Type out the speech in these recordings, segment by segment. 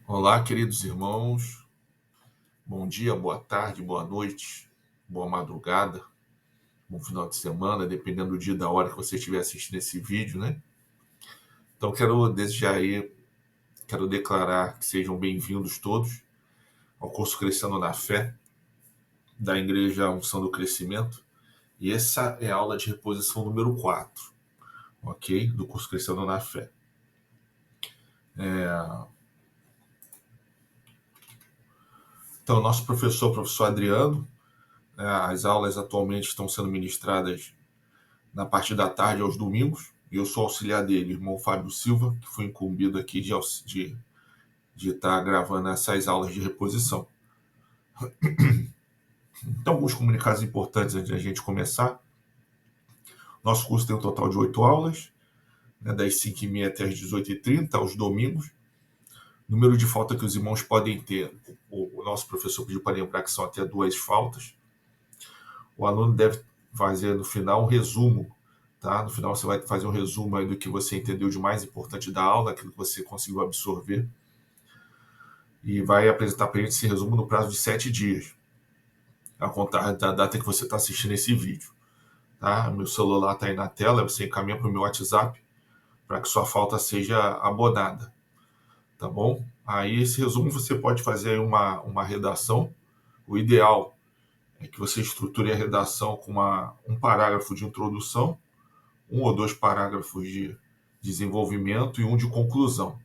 Olá, queridos irmãos. Bom dia, boa tarde, boa noite, boa madrugada, bom final de semana, dependendo do dia e da hora que você estiver assistindo esse vídeo, né? Então, quero declarar que sejam bem-vindos todos ao curso Crescendo na Fé, da Igreja Unção do Crescimento. E essa é a aula de reposição número 4, ok? Do curso Crescendo na Fé. Então, nosso professor Adriano, as aulas atualmente estão sendo ministradas na parte da tarde aos domingos. E eu sou auxiliar dele, irmão Fábio Silva, que foi incumbido aqui de estar gravando essas aulas de reposição. Então, alguns comunicados importantes antes de a gente começar. Nosso curso tem um total de 8 aulas, né, das 5h30 até as 18h30, aos domingos. Número de falta que os irmãos podem ter, o nosso professor pediu para lembrar que são até 2 faltas. O aluno deve fazer no final um resumo. Tá? No final você vai fazer um resumo aí do que você entendeu de mais importante da aula, aquilo que você conseguiu absorver. E vai apresentar para a gente esse resumo no prazo de 7 dias, a contar da data que você está assistindo esse vídeo. Tá? Meu celular está aí na tela, você encaminha para o meu WhatsApp para que sua falta seja abonada. Tá bom? Aí esse resumo você pode fazer aí uma redação. O ideal é que você estruture a redação com um parágrafo de introdução, 1 ou 2 parágrafos de desenvolvimento e 1 de conclusão.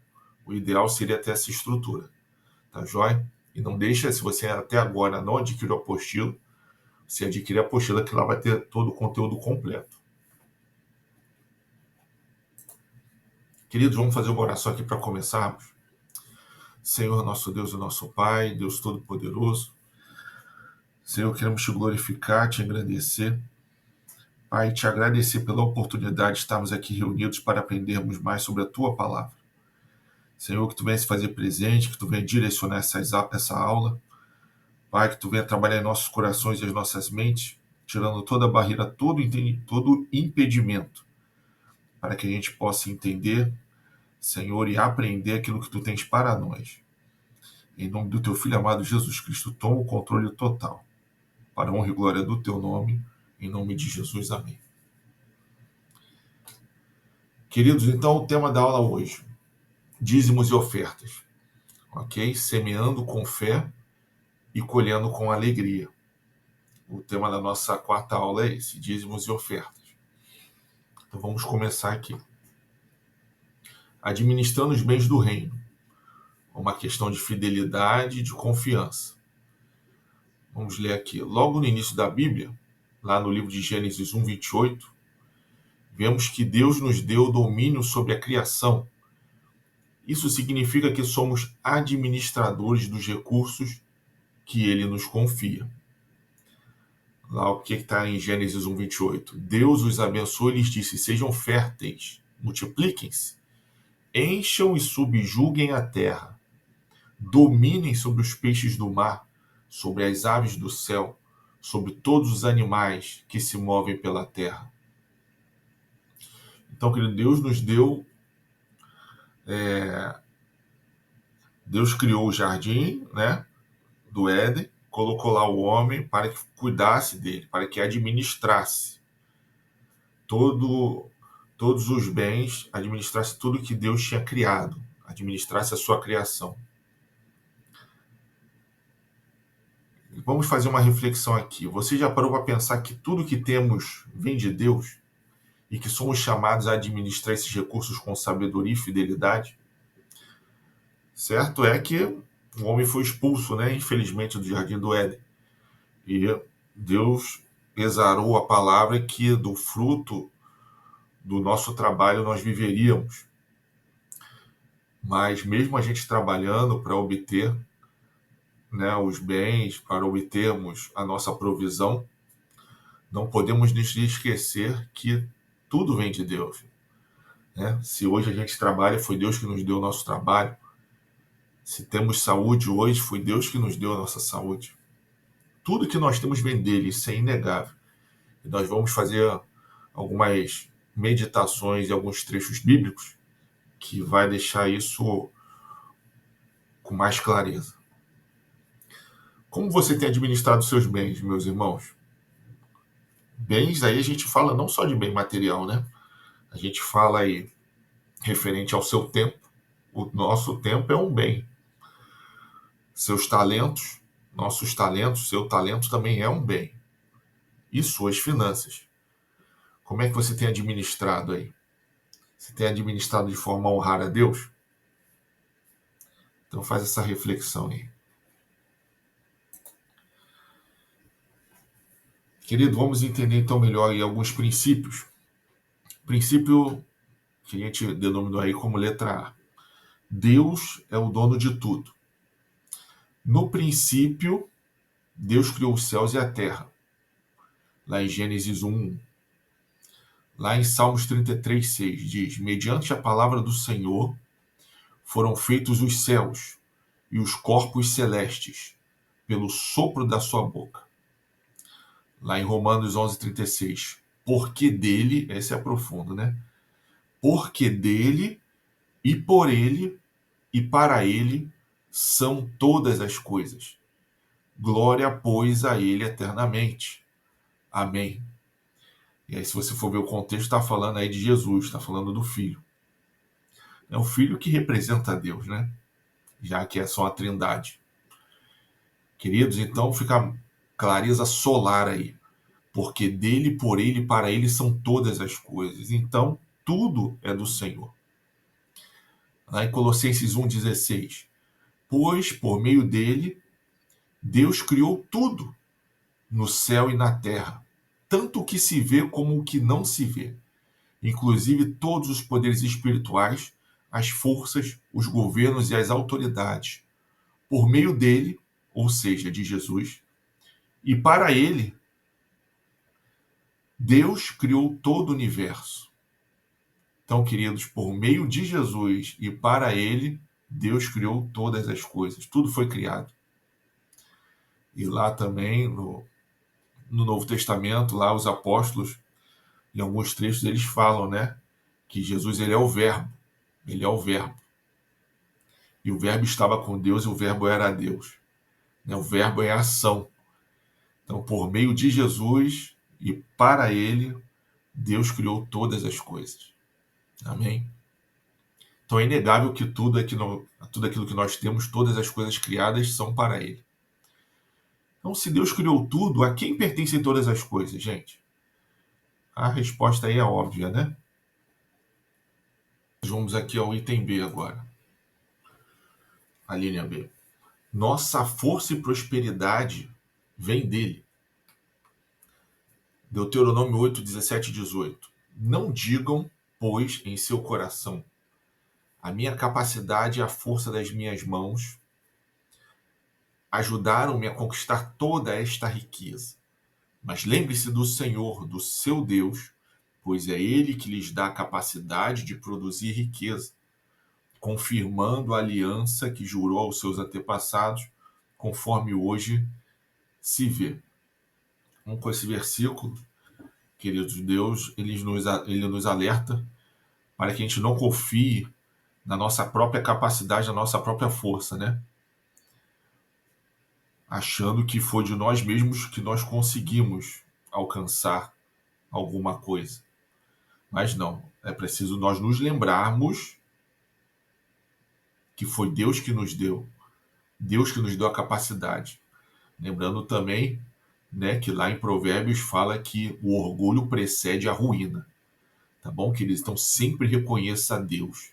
O ideal seria ter essa estrutura. Tá joia? E não deixa, se você até agora não adquiriu a apostila, você adquirir a apostila que lá vai ter todo o conteúdo completo. Queridos, vamos fazer uma oração aqui para começarmos. Senhor, nosso Deus e nosso Pai, Deus Todo-Poderoso, Senhor, queremos te glorificar, te engrandecer. Pai, te agradecer pela oportunidade de estarmos aqui reunidos para aprendermos mais sobre a tua palavra. Senhor, que tu venha se fazer presente, que tu venha direcionar essa aula. Pai, que tu venha trabalhar em nossos corações e as nossas mentes, tirando toda barreira, todo impedimento, para que a gente possa entender, Senhor, e aprender aquilo que tu tens para nós. Em nome do teu Filho amado Jesus Cristo, toma o controle total. Para a honra e glória do teu nome, em nome de Jesus, amém. Queridos, então o tema da aula hoje, dízimos e ofertas, ok? Semeando com fé e colhendo com alegria. O tema da nossa 4ª aula é esse, dízimos e ofertas. Então vamos começar aqui. Administrando os bens do reino. Uma questão de fidelidade e de confiança. Vamos ler aqui. Logo no início da Bíblia, lá no livro de Gênesis 1:28, vemos que Deus nos deu domínio sobre a criação. Isso significa que somos administradores dos recursos que ele nos confia. Lá o que está em Gênesis 1:28. Deus os abençoou e lhes disse, sejam férteis, multipliquem-se, encham e subjuguem a terra, dominem sobre os peixes do mar, sobre as aves do céu, sobre todos os animais que se movem pela terra. Então, querido, Deus criou o jardim, né, do Éden, colocou lá o homem para que cuidasse dele, para que administrasse todos os bens, administrasse tudo que Deus tinha criado, administrasse a sua criação. Vamos fazer uma reflexão aqui. Você já parou para pensar que tudo que temos vem de Deus e que somos chamados a administrar esses recursos com sabedoria e fidelidade? Certo é que o homem foi expulso, né, infelizmente, do Jardim do Éden. E Deus exarou a palavra que do fruto do nosso trabalho nós viveríamos. Mas mesmo a gente trabalhando para obter, né, os bens, para obtermos a nossa provisão, não podemos nos esquecer que tudo vem de Deus. Né? Se hoje a gente trabalha, foi Deus que nos deu o nosso trabalho. Se temos saúde hoje, foi Deus que nos deu a nossa saúde. Tudo que nós temos vem dele, isso é inegável. E nós vamos fazer algumas meditações e alguns trechos bíblicos que vai deixar isso com mais clareza. Como você tem administrado seus bens, meus irmãos? Bens, aí a gente fala não só de bem material, né? A gente fala aí referente ao seu tempo. O nosso tempo é um bem. Seus talentos, nossos talentos, seu talento também é um bem. E suas finanças. Como é que você tem administrado aí? Você tem administrado de forma a honrar a Deus? Então faz essa reflexão aí. Querido, vamos entender então melhor aí alguns princípios. Princípio que a gente denominou aí como letra A. Deus é o dono de tudo. No princípio, Deus criou os céus e a terra. Lá em Gênesis 1. Lá em Salmos 33:6 diz: mediante a palavra do Senhor foram feitos os céus e os corpos celestes, pelo sopro da sua boca. Lá em Romanos 11:36, porque dele, esse é profundo, né? Porque dele e por ele e para ele são todas as coisas. Glória, pois, a ele eternamente. Amém. E aí, se você for ver o contexto, está falando aí de Jesus, está falando do Filho. É o Filho que representa Deus, né? Já que é só a Trindade. Queridos, então fica clareza solar aí. Porque dele, por ele e para ele são todas as coisas. Então, tudo é do Senhor. Lá em Colossenses 1,16. Pois, por meio dele, Deus criou tudo, no céu e na terra, tanto o que se vê como o que não se vê, inclusive todos os poderes espirituais, as forças, os governos e as autoridades. Por meio dele, ou seja, de Jesus, e para ele, Deus criou todo o universo. Então, queridos, por meio de Jesus e para ele, Deus criou todas as coisas. Tudo foi criado. E lá também, no Novo Testamento, lá os apóstolos, em alguns trechos, eles falam, né? Que Jesus, ele é o verbo. Ele é o verbo. E o verbo estava com Deus e o verbo era Deus. O verbo é a ação. Então, por meio de Jesus e para ele, Deus criou todas as coisas. Amém? Então é inegável que tudo aquilo que nós temos, todas as coisas criadas são para ele. Então, se Deus criou tudo, a quem pertencem todas as coisas, gente? A resposta aí é óbvia, né? Vamos aqui ao item B agora. A linha B. Nossa força e prosperidade vem dele. Deuteronômio 8, 17 e 18. Não digam, pois, em seu coração, a minha capacidade e a força das minhas mãos ajudaram-me a conquistar toda esta riqueza. Mas lembre-se do Senhor, do seu Deus, pois é Ele que lhes dá a capacidade de produzir riqueza, confirmando a aliança que jurou aos seus antepassados, conforme hoje se vê. Com esse versículo, queridos, Deus ele nos alerta para que a gente não confie na nossa própria capacidade, na nossa própria força, né? Achando que foi de nós mesmos que nós conseguimos alcançar alguma coisa. Mas não, é preciso nós nos lembrarmos que foi Deus que nos deu a capacidade. Lembrando também, né, que lá em Provérbios fala que o orgulho precede a ruína. Tá bom, queridos? Então sempre reconheça a Deus.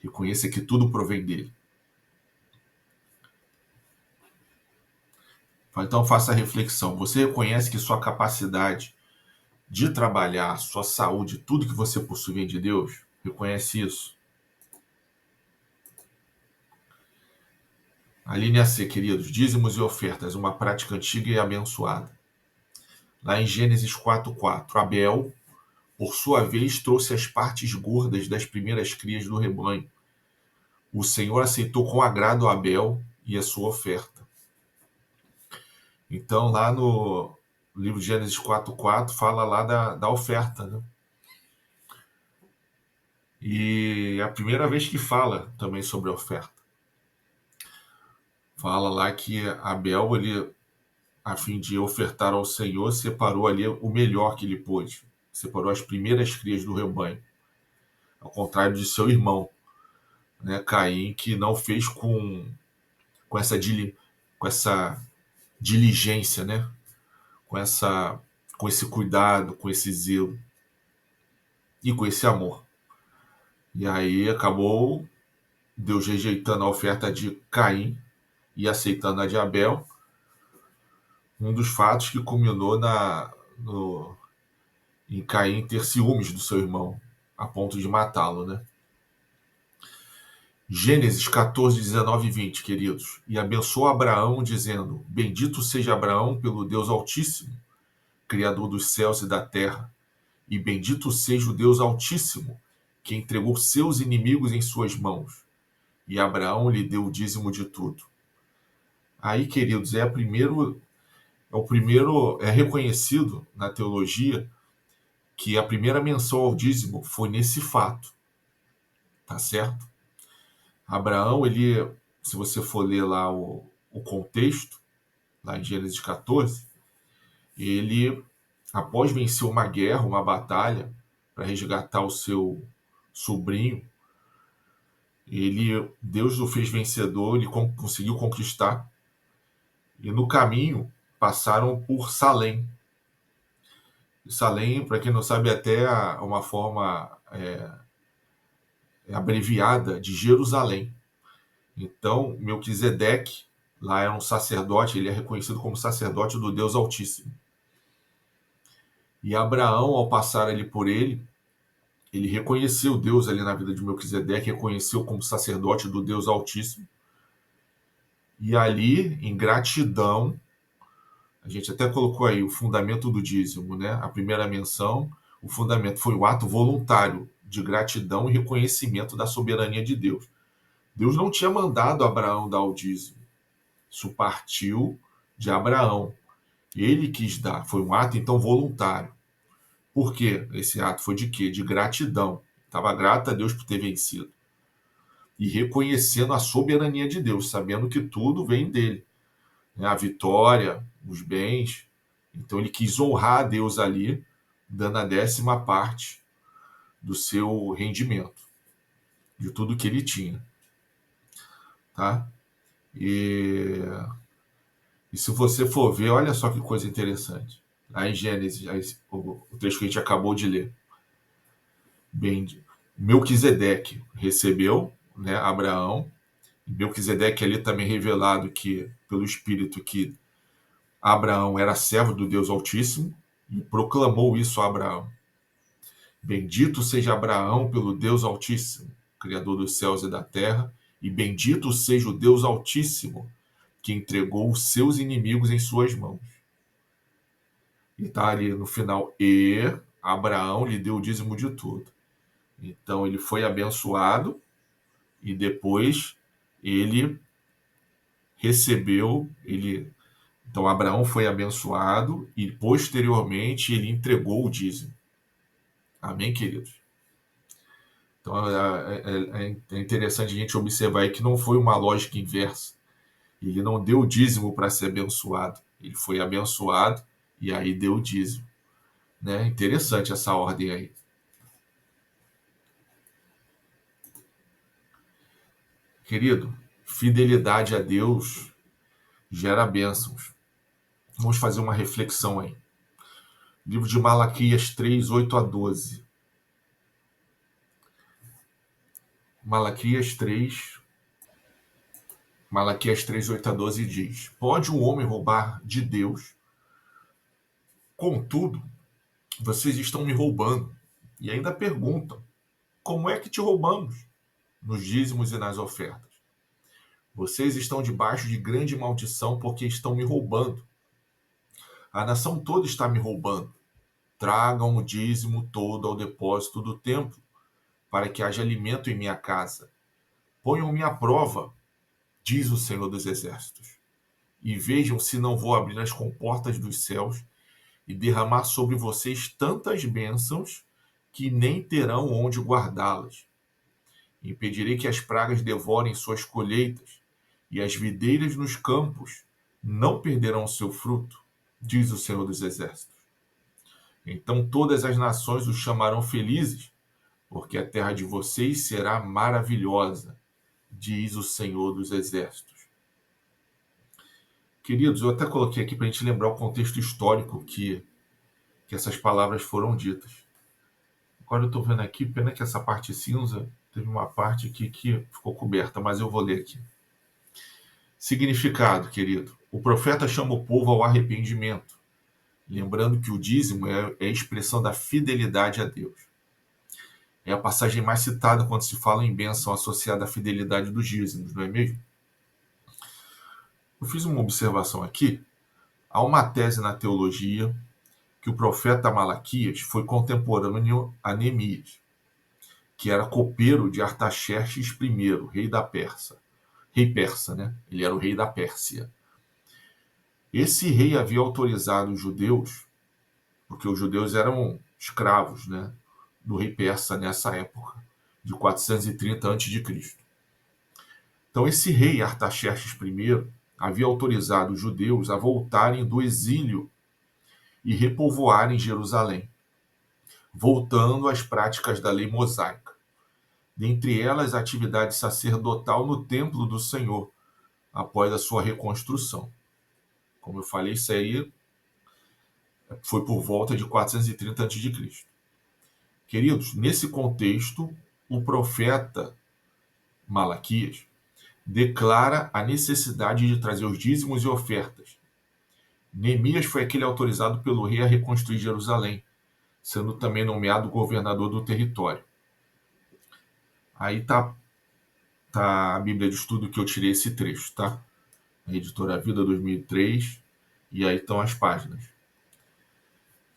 Reconheça que tudo provém dele. Então faça a reflexão. Você reconhece que sua capacidade de trabalhar, sua saúde, tudo que você possui vem de Deus? Reconhece isso? A linha C, queridos. Dízimos e ofertas, uma prática antiga e abençoada. Lá em Gênesis 4:4, Abel, por sua vez, trouxe as partes gordas das primeiras crias do rebanho. O Senhor aceitou com agrado Abel e a sua oferta. Então, lá no livro de Gênesis 4:4, fala lá da oferta, né? E é a primeira vez que fala também sobre a oferta. Fala lá que Abel, ele, a fim de ofertar ao Senhor, separou ali o melhor que ele pôde. Separou as primeiras crias do rebanho. Ao contrário de seu irmão, né, Caim, que não fez com essa, com essa diligência, né? com, essa, com esse cuidado, com esse zelo e com esse amor. E aí acabou Deus rejeitando a oferta de Caim e aceitando a de Abel, um dos fatos que culminou em Caim ter ciúmes do seu irmão, a ponto de matá-lo, né? Gênesis 14, 19 e 20, queridos. E abençoou Abraão, dizendo: Bendito seja Abraão pelo Deus Altíssimo, Criador dos céus e da terra, e bendito seja o Deus Altíssimo, que entregou seus inimigos em suas mãos. E Abraão lhe deu o dízimo de tudo. Aí, queridos, é reconhecido na teologia que a primeira menção ao dízimo foi nesse fato, tá certo? Abraão, ele, se você for ler lá o contexto, lá em Gênesis 14, ele, após vencer uma guerra, uma batalha, para resgatar o seu sobrinho, Deus o fez vencedor, ele conseguiu conquistar, e no caminho passaram por Salém. Salém, para quem não sabe, é até uma forma abreviada de Jerusalém. Então, Melquisedeque, lá era um sacerdote, ele é reconhecido como sacerdote do Deus Altíssimo. E Abraão, ao passar ali por ele reconheceu Deus ali na vida de Melquisedeque, reconheceu como sacerdote do Deus Altíssimo. E ali, em gratidão, a gente até colocou aí o fundamento do dízimo, né? A primeira menção, o fundamento foi o ato voluntário de gratidão e reconhecimento da soberania de Deus. Deus não tinha mandado Abraão dar o dízimo. Isso partiu de Abraão. Ele quis dar. Foi um ato, então, voluntário. Por quê? Esse ato foi de quê? De gratidão. Estava grato a Deus por ter vencido. E reconhecendo a soberania de Deus, sabendo que tudo vem dele. A vitória, os bens. Então ele quis honrar a Deus ali, dando a 10ª parte do seu rendimento, de tudo que ele tinha. Tá? E se você for ver, olha só que coisa interessante. Lá em Gênesis, o texto que a gente acabou de ler. Melquisedeque recebeu, né, Abraão. Melquisedeque ali também revelado que, pelo Espírito, que Abraão era servo do Deus Altíssimo e proclamou isso a Abraão. Bendito seja Abraão pelo Deus Altíssimo, Criador dos céus e da terra, e bendito seja o Deus Altíssimo, que entregou os seus inimigos em suas mãos. E está ali no final, e Abraão lhe deu o dízimo de tudo. Então ele foi abençoado e depois ele recebeu, então Abraão foi abençoado e posteriormente ele entregou o dízimo. Amém, queridos? Então é interessante a gente observar aí que não foi uma lógica inversa. Ele não deu o dízimo para ser abençoado. Ele foi abençoado e aí deu o dízimo. Né? Interessante essa ordem aí. Querido, fidelidade a Deus gera bênçãos. Vamos fazer uma reflexão aí. Livro de Malaquias 3, 8 a 12. Malaquias 3, 8 a 12 diz: Pode um homem roubar de Deus? Contudo, vocês estão me roubando. E ainda perguntam: como é que te roubamos? Nos dízimos e nas ofertas. Vocês estão debaixo de grande maldição porque estão me roubando. A nação toda está me roubando. Tragam o dízimo todo ao depósito do templo, para que haja alimento em minha casa. Ponham-me à prova, diz o Senhor dos Exércitos, e vejam se não vou abrir as comportas dos céus e derramar sobre vocês tantas bênçãos que nem terão onde guardá-las. Impedirei que as pragas devorem suas colheitas e as videiras nos campos não perderão o seu fruto, diz o Senhor dos Exércitos. Então todas as nações os chamarão felizes, porque a terra de vocês será maravilhosa, diz o Senhor dos Exércitos. Queridos, eu até coloquei aqui para a gente lembrar o contexto histórico que essas palavras foram ditas. Agora eu estou vendo aqui, pena que essa parte cinza, teve uma parte aqui que ficou coberta, mas eu vou ler aqui. Significado, querido. O profeta chama o povo ao arrependimento, lembrando que o dízimo é a expressão da fidelidade a Deus. É a passagem mais citada quando se fala em bênção associada à fidelidade dos dízimos, não é mesmo? Eu fiz uma observação aqui. Há uma tese na teologia que o profeta Malaquias foi contemporâneo a Neemias, que era copeiro de Artaxerxes I, rei persa, né? Ele era o rei da Pérsia. Esse rei havia autorizado os judeus, porque os judeus eram escravos, né, do rei persa nessa época, de 430 a.C. Então esse rei Artaxerxes I havia autorizado os judeus a voltarem do exílio e repovoarem Jerusalém, voltando às práticas da lei mosaica. Dentre elas, a atividade sacerdotal no templo do Senhor, após a sua reconstrução. Como eu falei, isso aí foi por volta de 430 a.C. Queridos, nesse contexto, o profeta Malaquias declara a necessidade de trazer os dízimos e ofertas. Neemias foi aquele autorizado pelo rei a reconstruir Jerusalém, sendo também nomeado governador do território. Aí tá a Bíblia de Estudo que eu tirei esse trecho, tá? A Editora Vida 2003, e aí estão as páginas.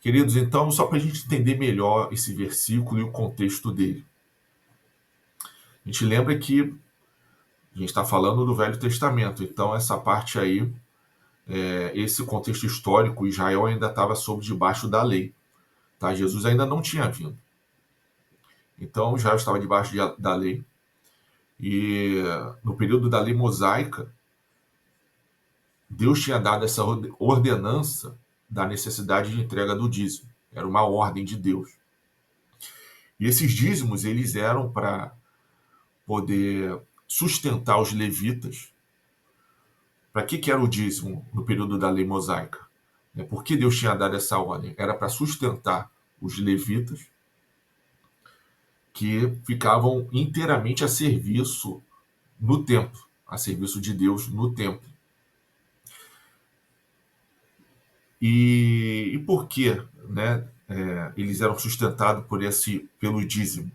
Queridos, então, só para a gente entender melhor esse versículo e o contexto dele. A gente lembra que a gente está falando do Velho Testamento, então essa parte aí, esse contexto histórico, Israel ainda estava sob debaixo da lei. Tá? Jesus ainda não tinha vindo. Então Israel estava debaixo da lei. E no período da lei mosaica, Deus tinha dado essa ordenança da necessidade de entrega do dízimo. Era uma ordem de Deus. E esses dízimos, eles eram para poder sustentar os levitas. Para que era o dízimo no período da lei mosaica? Por que Deus tinha dado essa ordem? Era para sustentar os levitas que ficavam inteiramente a serviço no templo, a serviço de Deus no templo. E por que, né, eles eram sustentados pelo dízimo?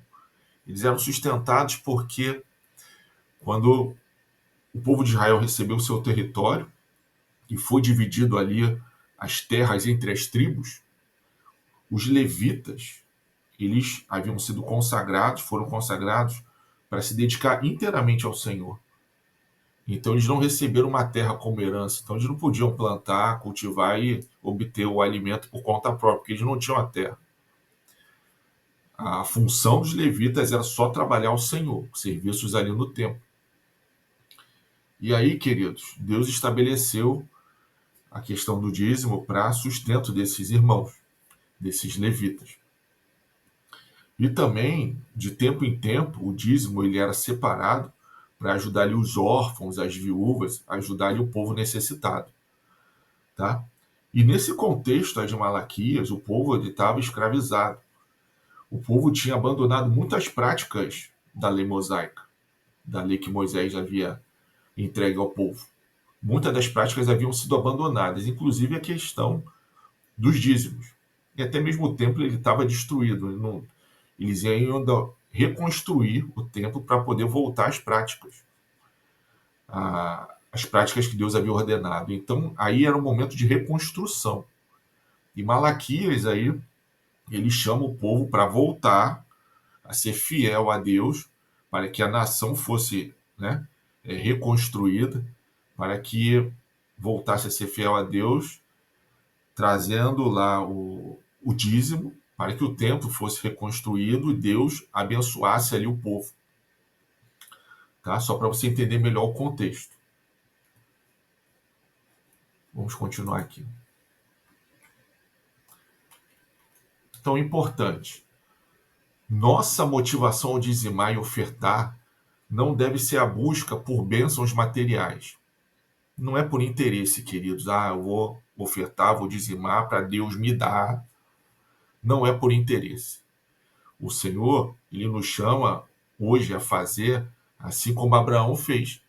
Eles eram sustentados porque quando o povo de Israel recebeu o seu território e foi dividido ali as terras entre as tribos, os levitas, eles haviam sido consagrados, foram consagrados para se dedicar inteiramente ao Senhor. Então eles não receberam uma terra como herança, então eles não podiam plantar, cultivar e obter o alimento por conta própria, porque eles não tinham a terra. A função dos levitas era só trabalhar ao Senhor, serviços ali no templo. E aí, queridos, Deus estabeleceu a questão do dízimo para sustento desses irmãos, desses levitas. E também, de tempo em tempo, o dízimo ele era separado para ajudar ali os órfãos, as viúvas, ajudar ali o povo necessitado. Tá? E nesse contexto de Malaquias, o povo estava escravizado. O povo tinha abandonado muitas práticas da lei mosaica, da lei que Moisés havia entregue ao povo. Muitas das práticas haviam sido abandonadas, inclusive a questão dos dízimos. E até mesmo o templo ele estava destruído. Eles iam ainda reconstruir o templo para poder voltar às práticas. As práticas que Deus havia ordenado. Então, aí era um momento de reconstrução. E Malaquias, aí, ele chama o povo para voltar a ser fiel a Deus, para que a nação fosse, né, reconstruída, para que voltasse a ser fiel a Deus, trazendo lá o dízimo, para que o templo fosse reconstruído e Deus abençoasse ali o povo. Tá? Só para você entender melhor o contexto. Vamos continuar aqui. Então, importante. Nossa motivação ao dizimar e ofertar não deve ser a busca por bênçãos materiais. Não é por interesse, queridos. Eu vou ofertar, vou dizimar para Deus me dar. Não é por interesse. O Senhor, ele nos chama hoje a fazer assim como Abraão fez.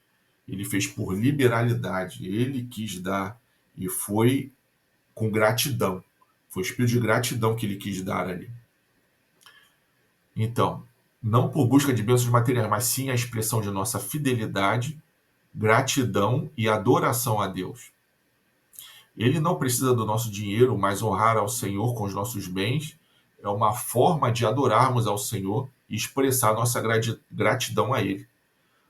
Ele fez por liberalidade. Ele quis dar e foi com gratidão. Foi o espírito de gratidão que ele quis dar ali. Então, não por busca de bênçãos materiais, mas sim a expressão de nossa fidelidade, gratidão e adoração a Deus. Ele não precisa do nosso dinheiro, mas honrar ao Senhor com os nossos bens é uma forma de adorarmos ao Senhor e expressar nossa gratidão a Ele.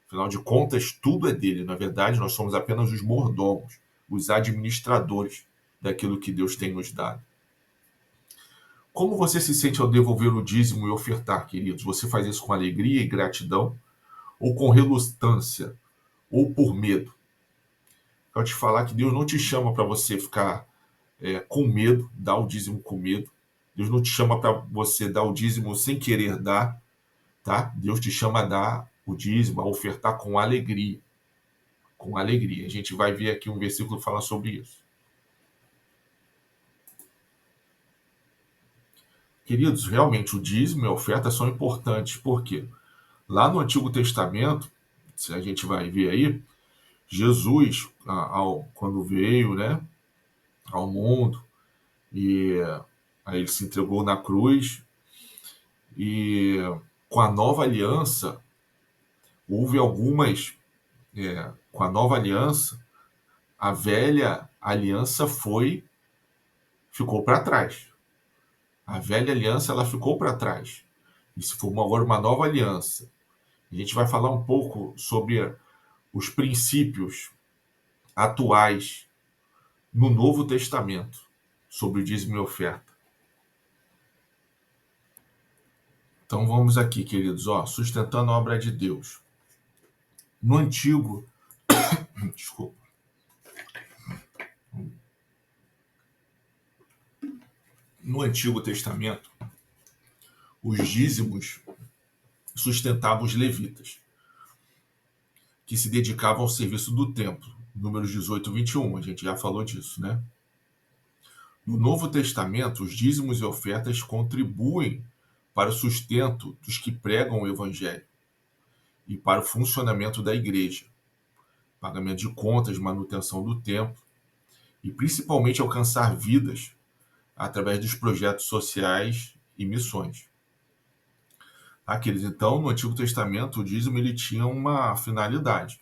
Afinal de contas, tudo é dele. Na verdade, nós somos apenas os mordomos, os administradores daquilo que Deus tem nos dado. Como você se sente ao devolver o dízimo e ofertar, queridos? Você faz isso com alegria e gratidão? Ou com relutância? Ou por medo? Quero te falar que Deus não te chama para você ficar com medo, dar o dízimo com medo. Deus não te chama para você dar o dízimo sem querer dar, tá? Deus te chama a dar o dízimo, a ofertar com alegria. Com alegria. A gente vai ver aqui um versículo que fala sobre isso. Queridos, realmente o dízimo e a oferta são importantes, porque lá no Antigo Testamento, se a gente vai ver aí, Jesus, quando veio, né, ao mundo, e aí ele se entregou na cruz, e com a nova aliança, houve algumas. Com a nova aliança, a velha aliança ficou para trás. A velha aliança ela ficou para trás. E se formou agora uma nova aliança. A gente vai falar um pouco sobre os princípios atuais no Novo Testamento sobre o dízimo e oferta. Então vamos aqui, queridos, sustentando a obra de Deus. No Antigo, desculpa. No Antigo Testamento, os dízimos sustentavam os levitas, que se dedicavam ao serviço do templo. Números 18 e 21, a gente já falou disso, né? No Novo Testamento, os dízimos e ofertas contribuem para o sustento dos que pregam o Evangelho e para o funcionamento da igreja, pagamento de contas, manutenção do templo e principalmente alcançar vidas através dos projetos sociais e missões. Aqueles, então, no Antigo Testamento, o dízimo ele tinha uma finalidade,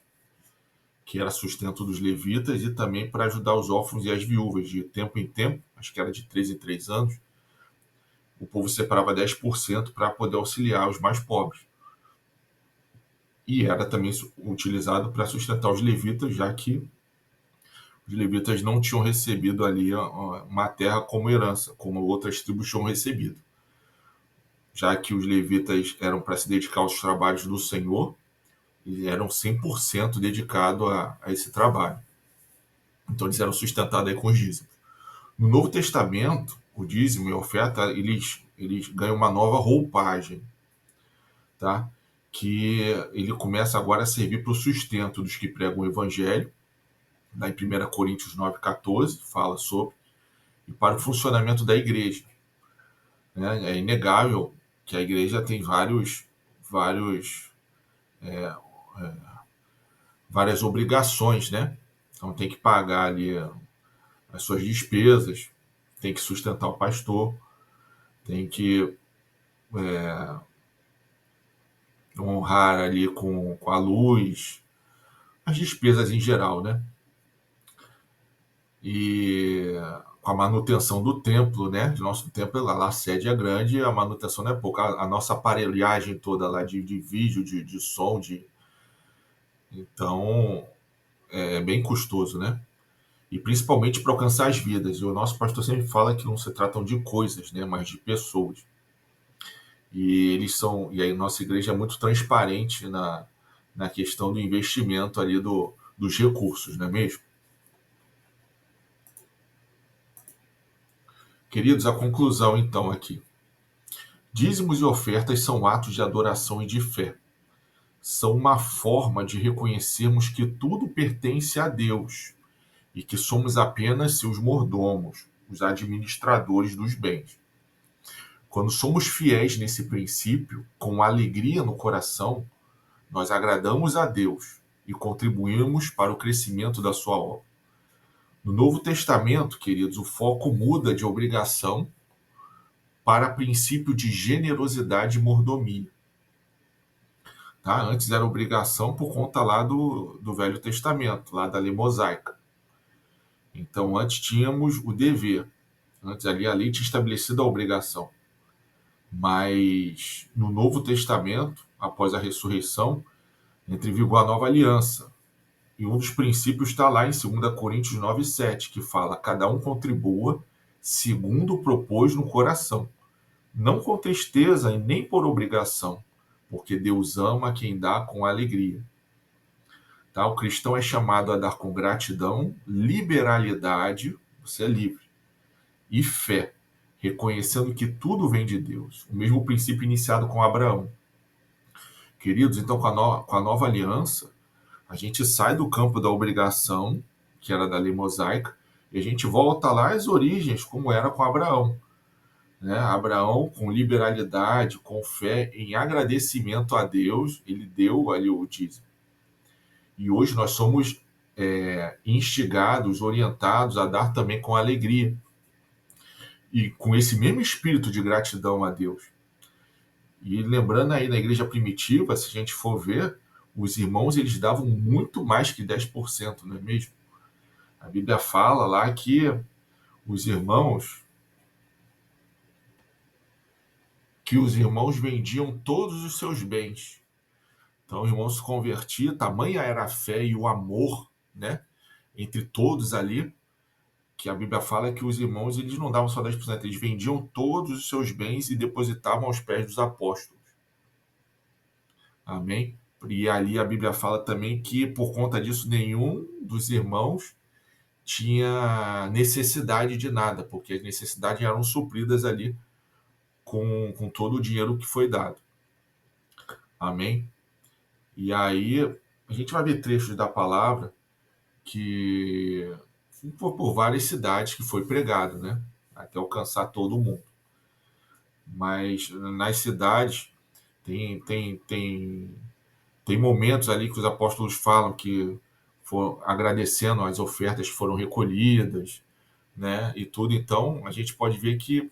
que era sustento dos levitas e também para ajudar os órfãos e as viúvas. De tempo em tempo, acho que era de 3 em 3 anos, o povo separava 10% para poder auxiliar os mais pobres. E era também utilizado para sustentar os levitas, já que os levitas não tinham recebido ali uma terra como herança, como outras tribos tinham recebido. Já que os levitas eram para se dedicar aos trabalhos do Senhor, e eram 100% dedicados a esse trabalho. Então eles eram sustentados aí com os dízimos. No Novo Testamento, o dízimo e a oferta, eles ganham uma nova roupagem, tá? Que ele começa agora a servir para o sustento dos que pregam o Evangelho, lá em 1 Coríntios 9,14, fala sobre, e para o funcionamento da igreja. Né? É inegável que a igreja tem várias obrigações, né? Então tem que pagar ali as suas despesas, tem que sustentar o pastor, tem que honrar ali com a luz, as despesas em geral, né? E com a manutenção do templo, né? De nosso templo, lá a sede é grande, a manutenção não é pouca. A nossa aparelhagem toda lá de vídeo, de som, então é bem custoso, né? E principalmente para alcançar as vidas. E o nosso pastor sempre fala que não se tratam de coisas, né? Mas de pessoas. E aí nossa igreja é muito transparente na questão do investimento ali dos recursos, não é mesmo? Queridos, a conclusão então aqui. Dízimos e ofertas são atos de adoração e de fé. São uma forma de reconhecermos que tudo pertence a Deus e que somos apenas seus mordomos, os administradores dos bens. Quando somos fiéis nesse princípio, com alegria no coração, nós agradamos a Deus e contribuímos para o crescimento da sua obra. No Novo Testamento, queridos, o foco muda de obrigação para princípio de generosidade e mordomia. Tá? Antes era obrigação por conta lá do Velho Testamento, lá da lei mosaica. Então, antes tínhamos o dever. Antes ali a lei tinha estabelecido a obrigação. Mas no Novo Testamento, após a ressurreição, entra em vigor a nova aliança. E um dos princípios está lá em 2 Coríntios 9:7, que fala: cada um contribua segundo propôs no coração, não com tristeza e nem por obrigação, porque Deus ama quem dá com alegria. Tá? O cristão é chamado a dar com gratidão, liberalidade, você é livre, e fé, reconhecendo que tudo vem de Deus. O mesmo princípio iniciado com Abraão. Queridos, então com a nova aliança, a gente sai do campo da obrigação, que era da lei mosaica, e a gente volta lá às origens, como era com Abraão. Né? Abraão, com liberalidade, com fé, em agradecimento a Deus, ele deu ali o dízimo. E hoje nós somos instigados, orientados a dar também com alegria. E com esse mesmo espírito de gratidão a Deus. E lembrando aí, na igreja primitiva, se a gente for ver, os irmãos eles davam muito mais que 10%, não é mesmo? A Bíblia fala lá que os irmãos vendiam todos os seus bens. Então o irmão se convertia, tamanha era a fé e o amor, né, entre todos ali, que a Bíblia fala que os irmãos eles não davam só 10%, eles vendiam todos os seus bens e depositavam aos pés dos apóstolos. Amém? E ali a Bíblia fala também que por conta disso nenhum dos irmãos tinha necessidade de nada, porque as necessidades eram supridas ali com todo o dinheiro que foi dado. Amém? E aí a gente vai ver trechos da palavra que por várias cidades que foi pregado, né? Até alcançar todo mundo. Mas nas cidades tem momentos ali que os apóstolos falam que foram agradecendo as ofertas que foram recolhidas, né? E tudo. Então a gente pode ver que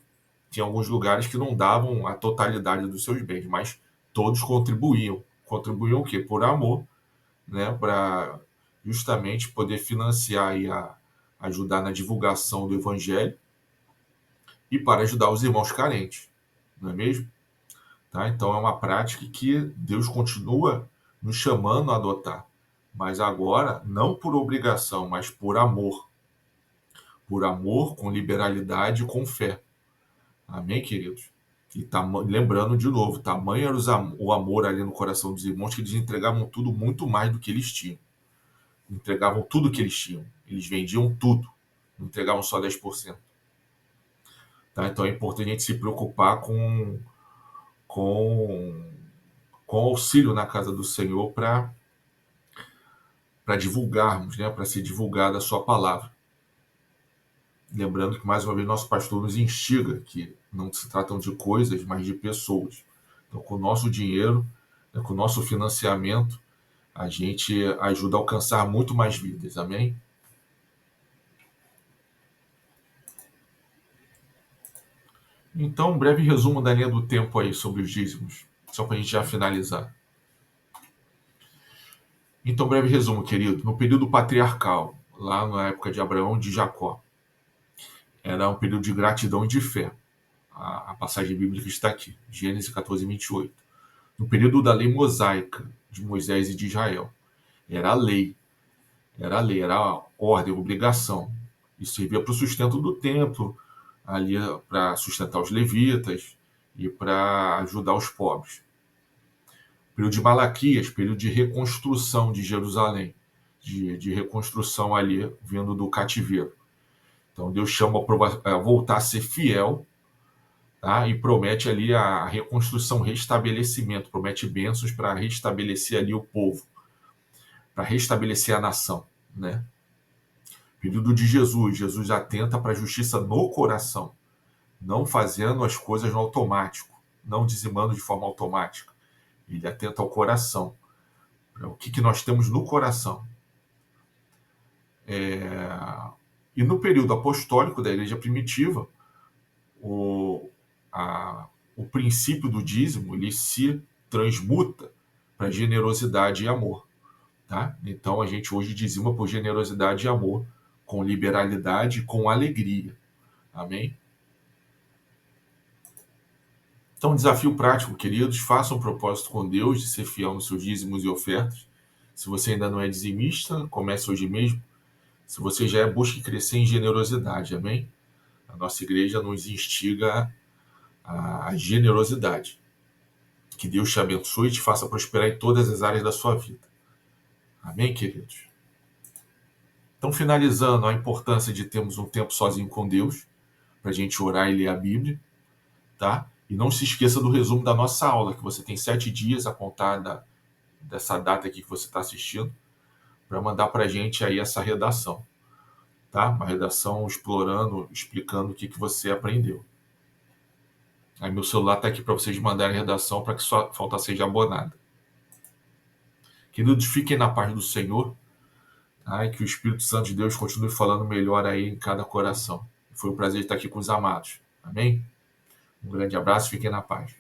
tinha alguns lugares que não davam a totalidade dos seus bens, mas todos contribuíam. Contribuíam o quê? Por amor, né? Para justamente poder financiar e ajudar na divulgação do evangelho e para ajudar os irmãos carentes, não é mesmo? Tá? Então é uma prática que Deus continua nos chamando a adotar, mas agora não por obrigação, mas por amor. Por amor, com liberalidade e com fé. Amém, queridos? E lembrando de novo, tamanho era o amor ali no coração dos irmãos que eles entregavam tudo muito mais do que eles tinham. Entregavam tudo que eles tinham. Eles vendiam tudo. Não entregavam só 10%. Tá? Então é importante a gente se preocupar com auxílio na casa do Senhor para divulgarmos, né? Para ser divulgada a sua palavra. Lembrando que, mais uma vez, nosso pastor nos instiga que não se tratam de coisas, mas de pessoas. Então, com o nosso dinheiro, né, com o nosso financiamento, a gente ajuda a alcançar muito mais vidas. Amém? Então, um breve resumo da linha do tempo aí sobre os dízimos, só para a gente já finalizar. Então, breve resumo, querido. No período patriarcal, lá na época de Abraão e de Jacó, era um período de gratidão e de fé. A passagem bíblica está aqui, Gênesis 14:28. No período da lei mosaica de Moisés e de Israel, era a lei, era a ordem, a obrigação. Isso servia para o sustento do templo, ali para sustentar os levitas e para ajudar os pobres. Período de Malaquias, período de reconstrução de Jerusalém, de reconstrução ali vindo do cativeiro. Então Deus chama a voltar a ser fiel, tá? E promete ali a reconstrução, restabelecimento, promete bênçãos para restabelecer ali o povo, para restabelecer a nação, né? Pedido de Jesus, Jesus atenta para a justiça no coração, não fazendo as coisas no automático, não dizimando de forma automática. Ele atenta ao coração. O que nós temos no coração? E no período apostólico da igreja primitiva, o, o princípio do dízimo ele se transmuta para generosidade e amor. Tá? Então a gente hoje dizima por generosidade e amor, com liberalidade e com alegria. Amém? Então, desafio prático, queridos, façam um propósito com Deus de ser fiel nos seus dízimos e ofertas. Se você ainda não é dizimista, comece hoje mesmo. Se você já é, busque crescer em generosidade, amém? A nossa igreja nos instiga a generosidade. Que Deus te abençoe e te faça prosperar em todas as áreas da sua vida. Amém, queridos? Então, finalizando, a importância de termos um tempo sozinho com Deus, para a gente orar e ler a Bíblia, tá? E não se esqueça do resumo da nossa aula, que você tem 7 dias a contar dessa data aqui que você está assistindo, para mandar para a gente aí essa redação, tá? Uma redação explorando, explicando o que você aprendeu. Aí meu celular está aqui para vocês mandarem a redação para que sua falta seja abonada. Queridos, fiquem na paz do Senhor, tá? E que o Espírito Santo de Deus continue falando melhor aí em cada coração. Foi um prazer estar aqui com os amados. Amém? Um grande abraço, fiquem na paz.